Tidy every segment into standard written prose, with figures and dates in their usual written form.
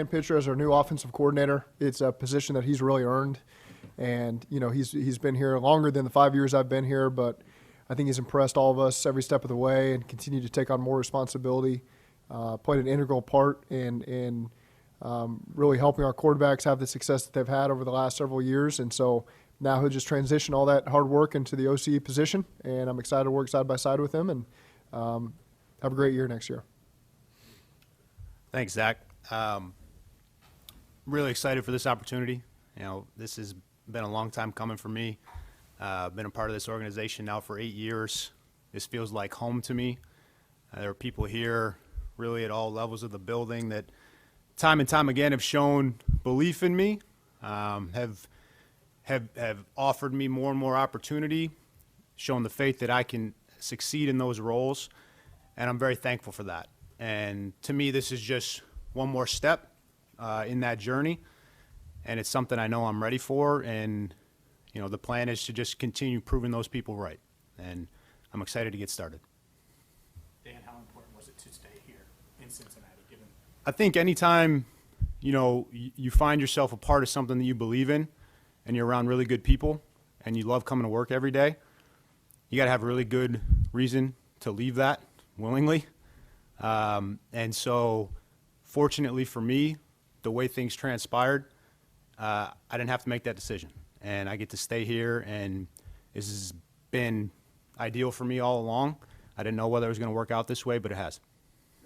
Brian Pitcher as our new offensive coordinator. It's a position that he's really earned. And, he's been here longer than the 5 years I've been here, but I think he's impressed all of us every step of the way and continued to take on more responsibility, played an integral part in really helping our quarterbacks have the success that they've had over the last several years. And so now he'll just transition all that hard work into the OC position, and I'm excited to work side by side with him and have a great year next year. Thanks, Zach. Really excited for this opportunity. This has been a long time coming for me. Been a part of this organization now for 8 years. This feels like home to me. There are people here really at all levels of the building that time and time again have shown belief in me, have offered me more and more opportunity, shown the faith that I can succeed in those roles, and I'm very thankful for that. And to me, this is just one more step in that journey, and it's something I know I'm ready for, and the plan is to just continue proving those people right, and I'm excited to get started. Dan, how important was it to stay here in Cincinnati? I think anytime, you find yourself a part of something that you believe in and you're around really good people and you love coming to work every day, you got to have a really good reason to leave that willingly. And so fortunately for me, the way things transpired, I didn't have to make that decision. And I get to stay here, and this has been ideal for me all along. I didn't know whether it was going to work out this way, but it has.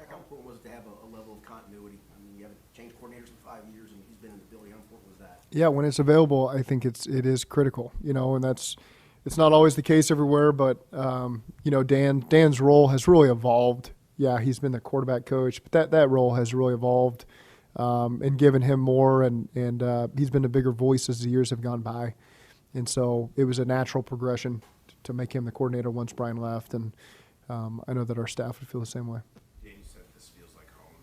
How important was it to have a level of continuity? I mean, you haven't changed coordinators in 5 years, and he's been in the building. How important was that? Yeah, when it's available, I think it is critical, and it's not always the case everywhere, but, Dan's role has really evolved. Yeah, he's been the quarterback coach, but that role has really evolved and given him more, and he's been a bigger voice as the years have gone by. And so it was a natural progression to make him the coordinator once Brian left, and I know that our staff would feel the same way. Dan, you said this feels like home.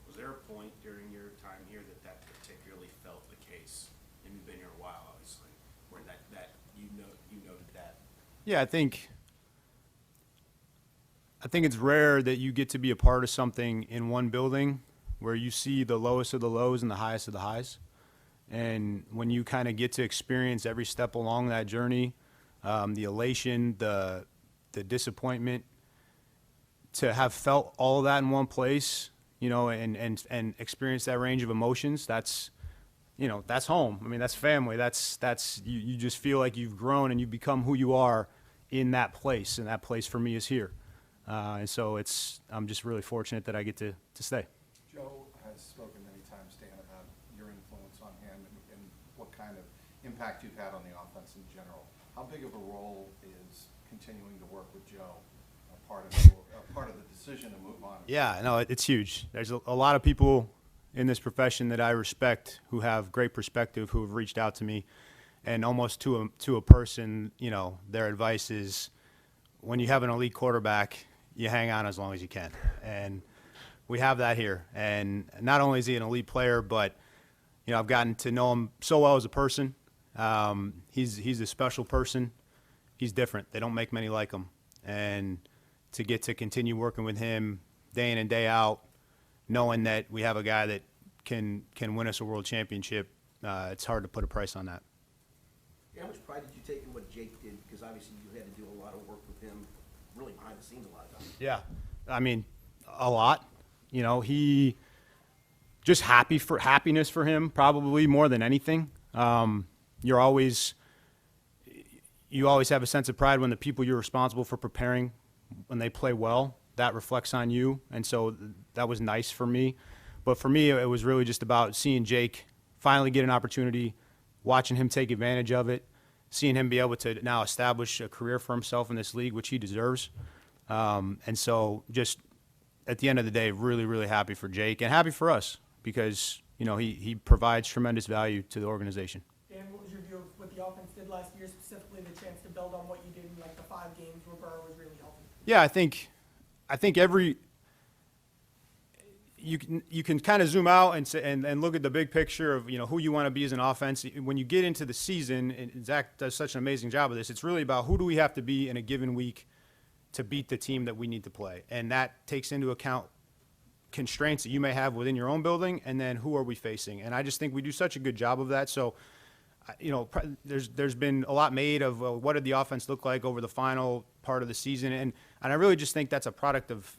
Was there a point during your time here that particularly felt the case? And you've been here a while, obviously, where that you noted that. Yeah, I think it's rare that you get to be a part of something in one building where you see the lowest of the lows and the highest of the highs. And when you kind of get to experience every step along that journey, the elation, the disappointment, to have felt all of that in one place, and experience that range of emotions, that's home. I mean, that's family. That's you just feel like you've grown and you've become who you are in that place, and that place for me is here. And so I'm just really fortunate that I get to stay. Joe has spoken many times, Dan, about your influence on him and what kind of impact you've had on the offense in general. How big of a role is continuing to work with Joe a part of the decision to move on? Yeah, no, it's huge. There's a lot of people in this profession that I respect who have great perspective, who have reached out to me, and almost to a person, their advice is, when you have an elite quarterback, you hang on as long as you can. And we have that here. And not only is he an elite player, but, I've gotten to know him so well as a person. He's a special person. He's different. They don't make many like him. And to get to continue working with him day in and day out, knowing that we have a guy that can win us a world championship, it's hard to put a price on that. How much pride did you take in what Jake did? Because obviously you had to do a lot of work with him, really behind the scenes a lot of times. Yeah, I mean, a lot. He just happiness for him, probably more than anything. You always have a sense of pride when the people you're responsible for preparing, when they play well, that reflects on you. And so that was nice for me. But for me, it was really just about seeing Jake finally get an opportunity, watching him take advantage of it, seeing him be able to now establish a career for himself in this league, which he deserves. And so just at the end of the day, really, really happy for Jake and happy for us because, he provides tremendous value to the organization. Dan, what was your view of what the offense did last year, specifically the chance to build on what you did in the 5 games where Burrow was really healthy? Yeah, I think you can kind of zoom out and look at the big picture of who you want to be as an offense. When you get into the season, and Zach does such an amazing job of this, it's really about who do we have to be in a given week to beat the team that we need to play, and that takes into account constraints that you may have within your own building, and then who are we facing. And I just think we do such a good job of that. So, there's been a lot made of what did the offense look like over the final part of the season, and I really just think that's a product of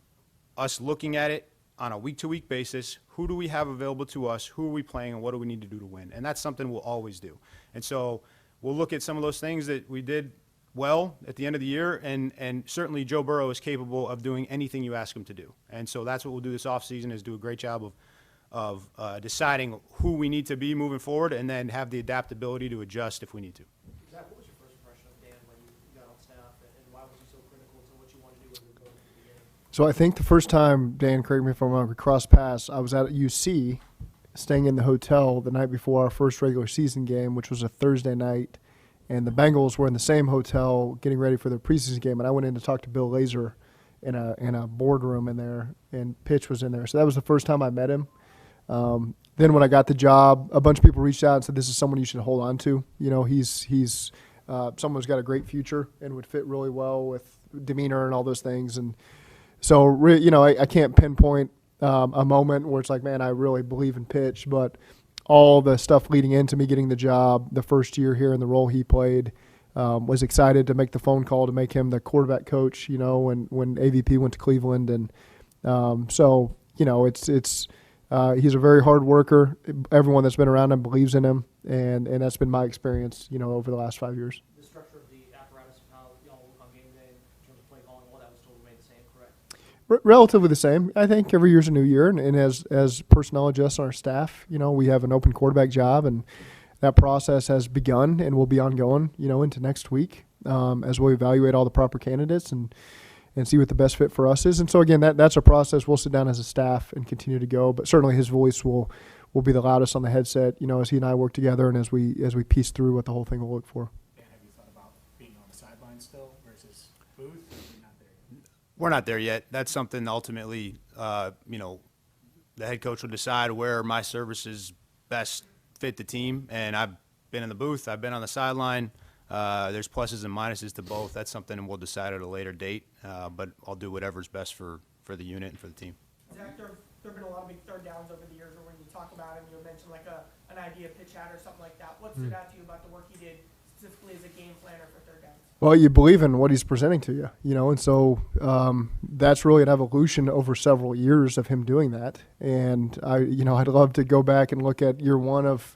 us looking at it on a week-to-week basis. Who do we have available to us? Who are we playing, and what do we need to do to win? And that's something we'll always do. And so we'll look at some of those things that we did well at the end of the year, and certainly Joe Burrow is capable of doing anything you ask him to do. And so that's what we'll do this offseason, is do a great job of deciding who we need to be moving forward, and then have the adaptability to adjust if we need to. Zach, what was your first impression of Dan when you got on staff, and why was he so critical to what you want to do with the building at the beginning? So I think the first time, Dan, correct me if I'm wrong, we crossed paths, I was at UC, staying in the hotel the night before our first regular season game, which was a Thursday night, and the Bengals were in the same hotel getting ready for their preseason game, and I went in to talk to Bill Lazor in a boardroom in there, and Pitch was in there. So that was the first time I met him. Then when I got the job, a bunch of people reached out and said, this is someone you should hold on to. He's someone who's got a great future and would fit really well with demeanor and all those things. And so, I can't pinpoint a moment where it's like, man, I really believe in Pitch, but all the stuff leading into me getting the job the first year here and the role he played, was excited to make the phone call to make him the quarterback coach, when AVP went to Cleveland. And he's a very hard worker. Everyone that's been around him believes in him, and that's been my experience, over the last 5 years. The structure of the apparatus of how y'all look on game day in terms of play calling, all that was still remained the same, correct? Relatively the same. I think every year's a new year, and as personnel adjusts on our staff, we have an open quarterback job, and that process has begun and will be ongoing, into next week, as we evaluate all the proper candidates and see what the best fit for us is. And so again, that's a process we'll sit down as a staff and continue to go. But certainly his voice will be the loudest on the headset, as he and I work together and as we piece through what the whole thing will look for. Dan, have you thought about being on the sideline still versus booth, or are you not there yet? We're not there yet. That's something ultimately, the head coach will decide where my services best fit the team. And I've been in the booth. I've been on the sideline. There's pluses and minuses to both. That's something we'll decide at a later date, but I'll do whatever's best for the unit and for the team. Zach, there have been a lot of big third downs over the years, or when you talk about him, you mentioned like an idea pitch out or something like that. What stood out to you about the work he did specifically as a game planner for third downs? Well, you believe in what he's presenting to you, and so that's really an evolution over several years of him doing that. And I'd love to go back and look at year one of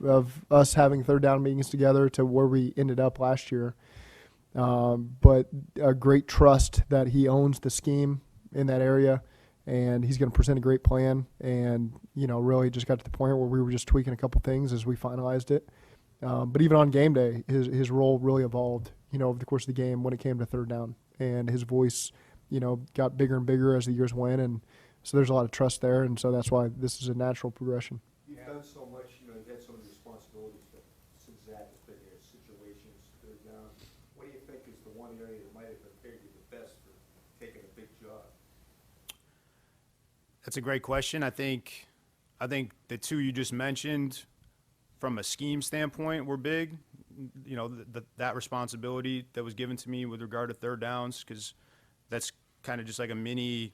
us having third down meetings together to where we ended up last year. But a great trust that he owns the scheme in that area, and he's going to present a great plan. And really just got to the point where we were just tweaking a couple things as we finalized it. But even on game day, his role really evolved, over the course of the game when it came to third down. And his voice, got bigger and bigger as the years went. And so there's a lot of trust there. And so that's why this is a natural progression. You've done so much, you've had so many responsibilities since Zach has been here, situations, third down. What do you think is the one area that might have prepared you the best for taking a big job? That's a great question. I think the two you just mentioned, from a scheme standpoint, were big. That responsibility that was given to me with regard to third downs, because that's kind of just like a mini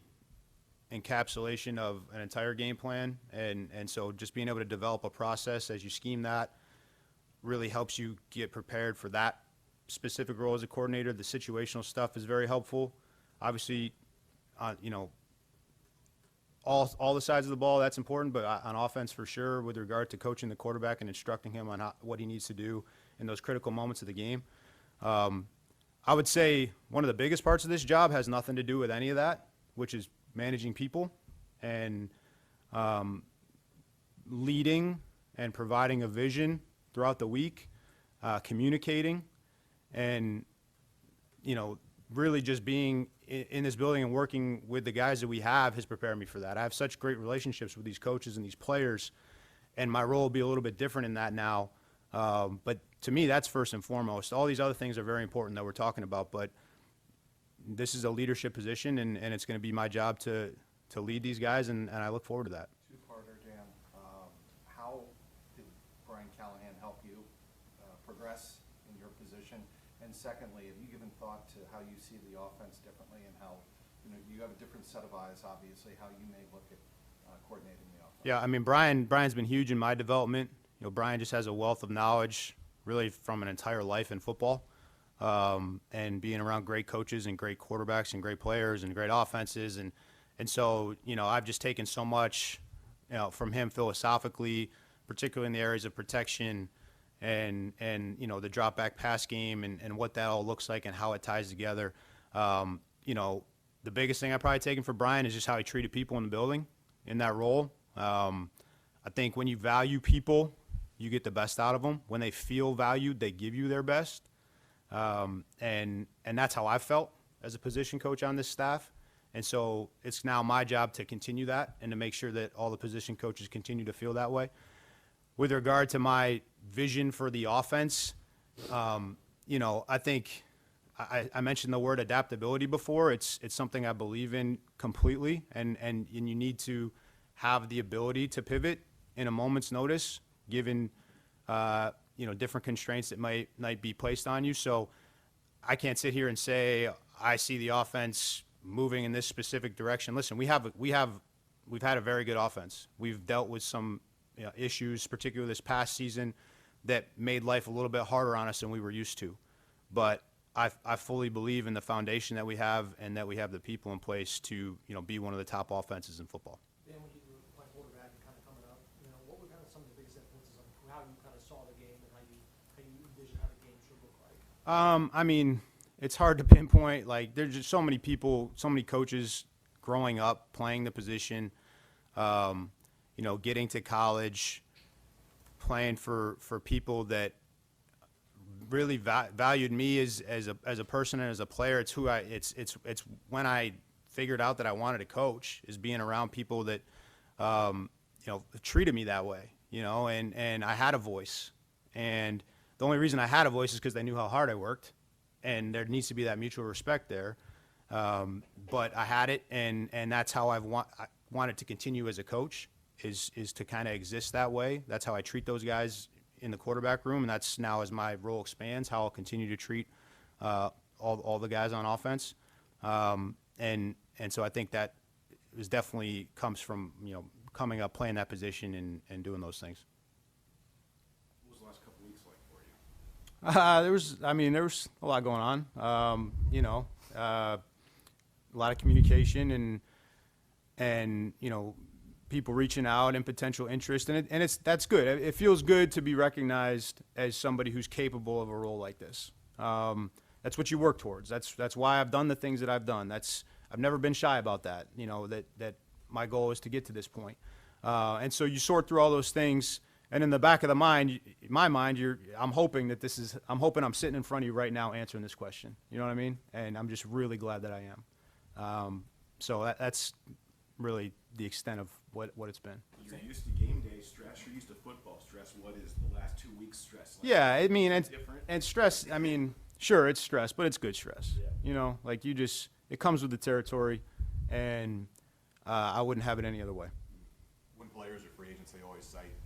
encapsulation of an entire game plan. And so just being able to develop a process as you scheme that really helps you get prepared for that specific role as a coordinator. The situational stuff is very helpful. Obviously, all the sides of the ball, that's important, but on offense for sure, with regard to coaching the quarterback and instructing him on what he needs to do in those critical moments of the game. I would say one of the biggest parts of this job has nothing to do with any of that, which is managing people and leading and providing a vision throughout the week, communicating, and really just being in this building and working with the guys that we have has prepared me for that. I have such great relationships with these coaches and these players, and my role will be a little bit different in that now. But to me, that's first and foremost. All these other things are very important that we're talking about, but this is a leadership position, and it's going to be my job to lead these guys, and I look forward to that. Two-parter, Dan. How did Brian Callahan help you progress in your position? And secondly, have you given thought to how you see the offense differently and how, you have a different set of eyes, obviously, how you may look at coordinating the offense? Yeah, I mean, Brian's been huge in my development. You know, Brian just has a wealth of knowledge, really from an entire life in football, and being around great coaches and great quarterbacks and great players and great offenses, and so, you know, I've just taken so much, you know, from him philosophically, particularly in the areas of protection and you know, the drop back pass game and what that all looks like and how it ties together. You know, the biggest thing I've probably taken for Brian is just how he treated people in the building in that role. I think when you value people, you get the best out of them. When they feel valued, they give you their best. And that's how I felt as a position coach on this staff. And so it's now my job to continue that and to make sure that all the position coaches continue to feel that way. With regard to my vision for the offense, you know, I think I mentioned the word adaptability before. It's something I believe in completely, and you need to have the ability to pivot in a moment's notice, given you know, different constraints that might be placed on you. So I can't sit here and say I see the offense moving in this specific direction. Listen, we've had a very good offense. We've dealt with some, you know, issues, particularly this past season, that made life a little bit harder on us than we were used to. But I fully believe in the foundation that we have and that we have the people in place to, you know, be one of the top offenses in football. Dan, when you were playing quarterback and kind of coming up, you know, what were kind of some of the biggest influences on how you kind of saw the game and how you envisioned how the game should look like? I mean, it's hard to pinpoint. Like, there's just so many people, so many coaches growing up, playing the position, you know, getting to college, playing for people that really valued me as a person and as a player. It's who it's when I figured out that I wanted to coach, is being around people that, you know, treated me that way, you know, and I had a voice. And the only reason I had a voice is because they knew how hard I worked. And there needs to be that mutual respect there. But I had it, and that's how I wanted to continue as a coach, is to kind of exist that way. That's how I treat those guys in the quarterback room, and that's now, as my role expands, how I'll continue to treat all the guys on offense. And so I think that is definitely comes from, you know, coming up, playing that position, and doing those things. What was the last couple weeks like for you? There was a lot going on. You know, a lot of communication and you know, people reaching out and potential interest, and that's good. It feels good to be recognized as somebody who's capable of a role like this. That's what you work towards. That's why I've done the things that I've done. I've never been shy about that. You know, that my goal is to get to this point. And so you sort through all those things. And in the back of my mind, I'm hoping I'm sitting in front of you right now answering this question. You know what I mean? And I'm just really glad that I am. So that's really the extent of what it's been. You're used to game day stress. You're used to football stress. What is the last 2 weeks stress like? Yeah, I mean, Different? and stress, I mean, sure, it's stress, but it's good stress. Yeah. You know, like it comes with the territory, and I wouldn't have it any other way. When players are free agents, they always cite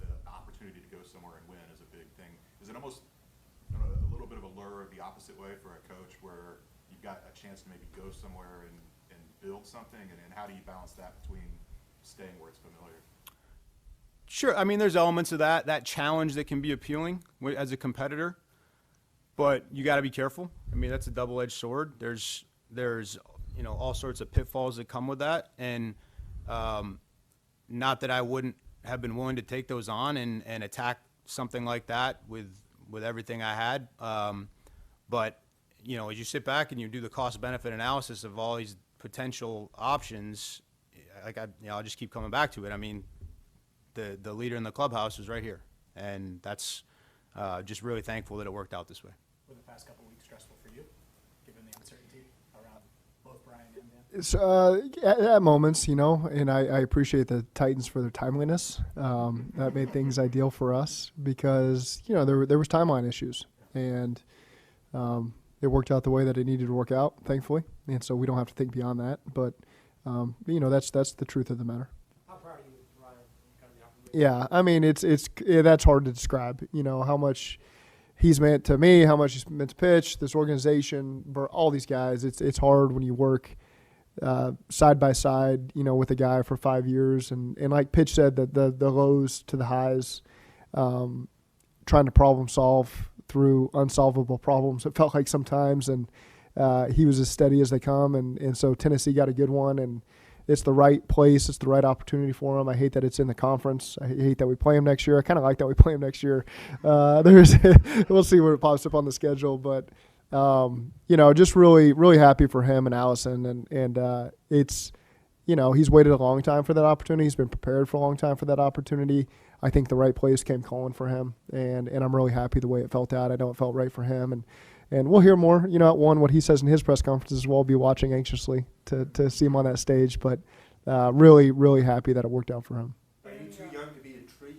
the opportunity to go somewhere and win as a big thing. Is it almost, I don't know, a little bit of a lure the opposite way for a coach, where you've got a chance to maybe go somewhere and build something, and how do you balance that between staying where it's familiar? Sure, I mean, there's elements of that challenge that can be appealing as a competitor, but you got to be careful. I mean, that's a double-edged sword. There's you know, all sorts of pitfalls that come with that, and not that I wouldn't have been willing to take those on and attack something like that with everything I had, but you know, as you sit back and you do the cost-benefit analysis of all these potential options, like I'll just keep coming back to it. I mean, the leader in the clubhouse is right here, and that's just really thankful that it worked out this way. Were the past couple weeks stressful for you, given the uncertainty around both Brian and Dan? It's at moments, you know, and I appreciate the Titans for their timeliness. That made things ideal for us because, you know, there was timeline issues, and it worked out the way that it needed to work out, thankfully, and so we don't have to think beyond that. But you know, that's the truth of the matter. How proud are you of Brian? Kind of the opportunity? Yeah, I mean, that's hard to describe. You know, how much he's meant to me, how much he's meant to pitch, this organization, all these guys. It's hard when you work side by side, with a guy for 5 years. And like Pitch said, that the lows to the highs, trying to problem solve through unsolvable problems, it felt like sometimes. And he was as steady as they come. And so Tennessee got a good one. And it's the right place. It's the right opportunity for him. I hate that it's in the conference. I hate that we play him next year. I kind of like that we play him next year. We'll see where it pops up on the schedule. But, just really, really happy for him and Allison. And it's, he's waited a long time for that opportunity. He's been prepared for a long time for that opportunity. I think the right place came calling for him. And I'm really happy the way it felt out. I know it felt right for him. And we'll hear more, at what he says in his press conferences. We'll be watching anxiously to see him on that stage. But really, really happy that it worked out for him. Are you too young to be a tree?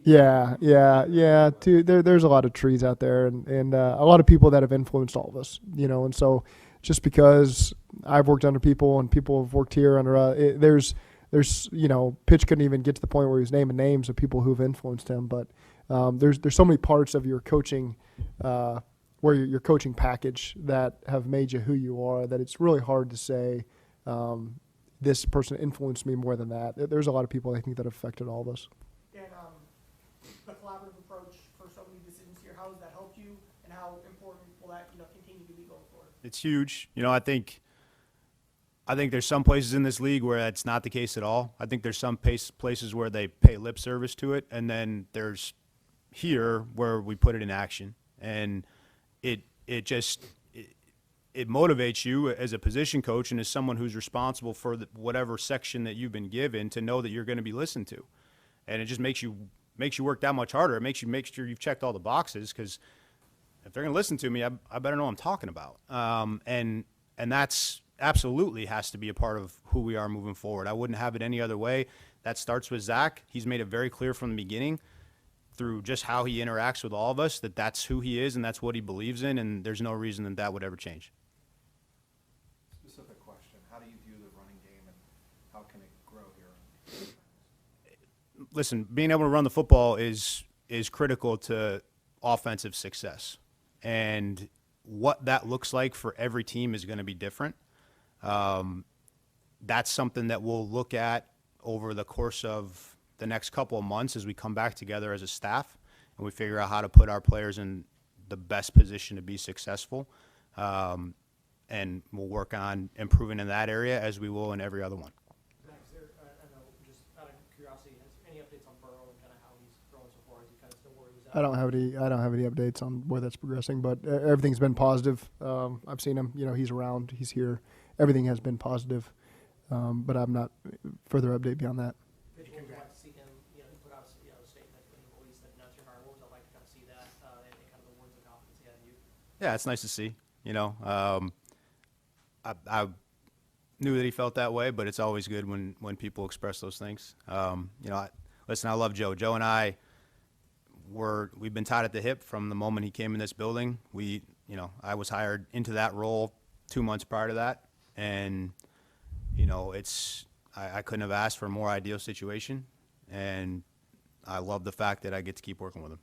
Yeah. There's a lot of trees out there, and a lot of people that have influenced all of us, And so, just because I've worked under people and people have worked here under, there's Pitch couldn't even get to the point where he was naming names of people who've influenced him. But there's so many parts of your coaching, where your coaching package that have made you who you are, that it's really hard to say this person influenced me more than that. There's a lot of people I think that have affected all of us. And the collaborative approach for so many decisions here, how has that helped you, and how important will that continue to be going forward? It's huge. I think there's some places in this league where that's not the case at all. I think there's some places where they pay lip service to it, and then there's here where we put it in action. And it motivates you as a position coach and as someone who's responsible for whatever section that you've been given to know that you're going to be listened to. And it just makes you work that much harder. It makes you make sure you've checked all the boxes, because if they're going to listen to me, I better know what I'm talking about. And that's absolutely has to be a part of who we are moving forward. I wouldn't have it any other way. That starts with Zac. He's made it very clear from the beginning, through just how he interacts with all of us, that that's who he is and that's what he believes in, and there's no reason that would ever change. Specific question: how do you view the running game, and how can it grow here? Listen, being able to run the football is critical to offensive success, and what that looks like for every team is going to be different. That's something that we'll look at over the course of the next couple of months as we come back together as a staff and we figure out how to put our players in the best position to be successful. And we'll work on improving in that area as we will in every other one. Max, I know, just out of curiosity, any updates on Burrow and kind of how he's growing so far? Is he kind of still where he was at? I don't have any updates on where that's progressing, but everything's been positive. I've seen him. He's around. He's here. Everything has been positive, but I'm not further update beyond that. Pitch, what would you like to see him? He put out a statement when he released that announced your hire. What would you like to kind of see that and kind of the words of confidence he had in you? Yeah, it's nice to see. I knew that he felt that way, but it's always good when people express those things. Listen, I love Joe. Joe and I we've been tied at the hip from the moment he came in this building. I was hired into that role 2 months prior to that, and I couldn't have asked for a more ideal situation, and I love the fact that I get to keep working with him.